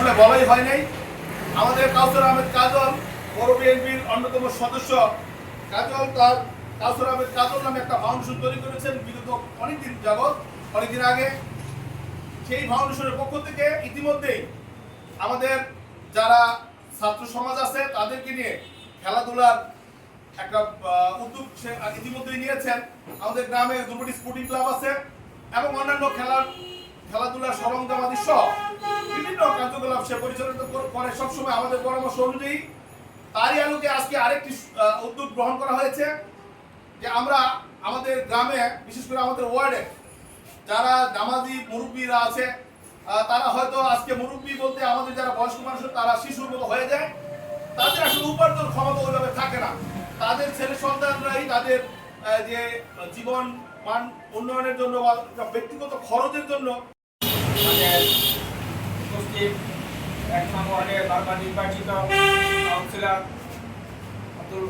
আসলে বলাই হয় নাই। আমাদের কাউসার আহমেদ কাজল বড় বিএনপির অন্যতম সদস্য কাউসার আহমেদ কাজল নামে একটা ফাউন্ডেশন তৈরি করেছেন বিগত অনেকদিন আগে। সেই ফাউন্ডেশনের পক্ষ থেকে ইতিমধ্যেই আমাদের যারা ছাত্র সমাজ আছে তাদেরকে নিয়ে খেলাধুলার একটা উদ্যোগ সে ইতিমধ্যেই নিয়েছেন। আমাদের গ্রামে দুর্বটি স্পোর্টিং ক্লাব আছে এবং অন্যান্য খেলাধুলার সরঞ্জামাদি সহ বিভিন্ন কার্যকলাপ সে পরিচালিত করে সবসময় আমাদের পরামর্শ অনুযায়ী। তারই আলোকে আজকে আরেকটি উদ্যোগ গ্রহণ করা হয়েছে যে আমরা আমাদের গ্রামে বিশেষ করে আমাদের ওয়ার্ডে যারা নামাজি মুরব্বীরা আছে তারা হয়তো আজকে মুরব্বী বলতে আমাদের যারা বয়স্ক মানুষ তারা শিশুর মতো হয়ে যায়, তাদের আসলে উপার্জন ক্ষমতা ওইভাবে থাকে না। তাদের ছেলে সন্তানরাই তাদের যে জীবন মান উন্নয়নের জন্য বা ব্যক্তিগত খরচের জন্য উপস্থিত 1 নং ওয়ার্ডের বারবার নির্বাচিত কাউন্সিলর আব্দুল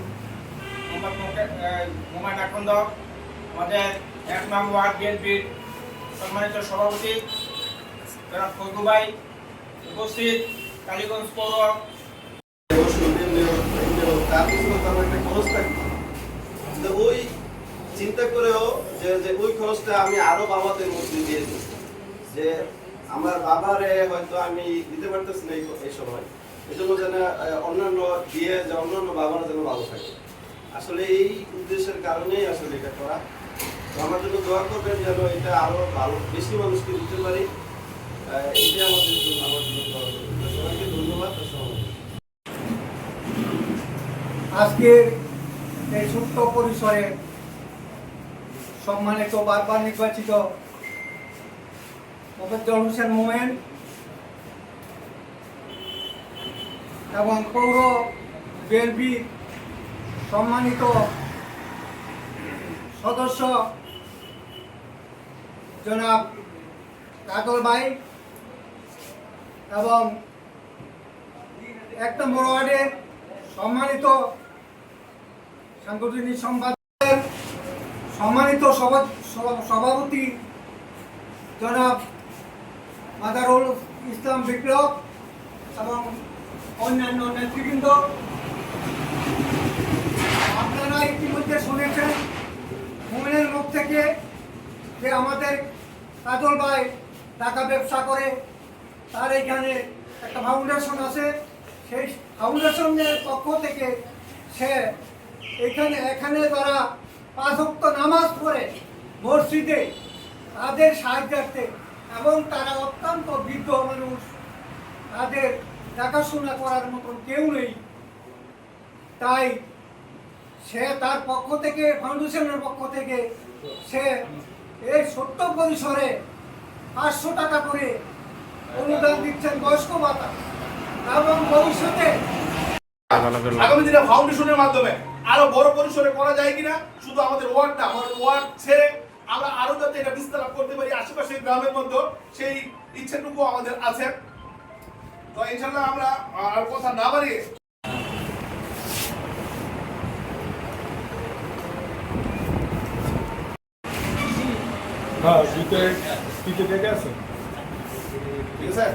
মোহাম্মদ আকন্দ, আমাদের 1 নং ওয়ার্ড বিএনপির সম্মানিত সভাপতি জনাব ফজলু ভাই, উপস্থিত কালীগঞ্জ পৌর ওই চিন্তা করেও যে ওই খরচটা আমি আরো বাবাদের মধ্যে দিয়ে দিই যে আমার বাবারে হয়তো আমি দিতে পারতেছি না এই সময়, এই জন্য যেন অন্যান্য দিয়ে যে অন্যান্য বাবারা যেন ভালো থাকে। আসলে এই উদ্দেশ্যের কারণেই আসলে এটা করা। তো আমার জন্য দোয়া করবেন যেন এটা আরো ভালো বেশি মানুষকে দিতে পারি। এটা আমাদের জন্য আমার জন্য দোয়া করবেন। সবাইকে ধন্যবাদ। আজকের এই ছোট্ট পরিসরে সম্মানিত বারবার নির্বাচিত মোফাজ্জল হোসেন মোমেন এবং পৌর বিএনপির সম্মানিত সদস্য জনাব কাজল ভাই এবং 1 নম্বর ওয়ার্ডের সম্মানিত সাংগঠনিক সম্পাদক সম্মানিত সভাপতি জনাব মাদারুল ইসলাম বিপ্লব এবং অন্যান্য নেতৃবৃন্দ, আপনারা ইতিমধ্যে শুনেছেন মোমেনের মুখ থেকে যে আমাদের কাজল ভাই টাকা ব্যবসা করে, তার এখানে একটা ফাউন্ডেশন আছে। সেই ফাউন্ডেশনের পক্ষ থেকে সে এখানে যারা 5 ওয়াক্ত নামাজ পড়ে মসজিদে তাদের সাহায্যার্থে এবং তারা অত্যন্ত বৃদ্ধ মানুষ, তাদের দেখাশোনা করার মতন কেউ নেই, তাই সে তার পক্ষ থেকে ফাউন্ডেশনের পক্ষ থেকে সে এই ছোট্ট পরিসরে 500 টাকা করে অনুদান দিচ্ছেন বয়স্ক ভাতা এবং ভবিষ্যতে আগামী দিনে ফাউন্ডেশনের মাধ্যমে আরো বড় পরিসরে করা যায় কিনা, শুধু আমাদের ওয়ার্ড ছেড়ে আমরা আরো যাতে এটা বিস্তার করতে পারি আশেপাশের গ্রামের মধ্যে, সেই ইচ্ছেটুকু আমাদের আছে। তো ইনশাআল্লাহ আমরা আর কথা না বাড়িয়ে দিতে আছে, ঠিক আছে।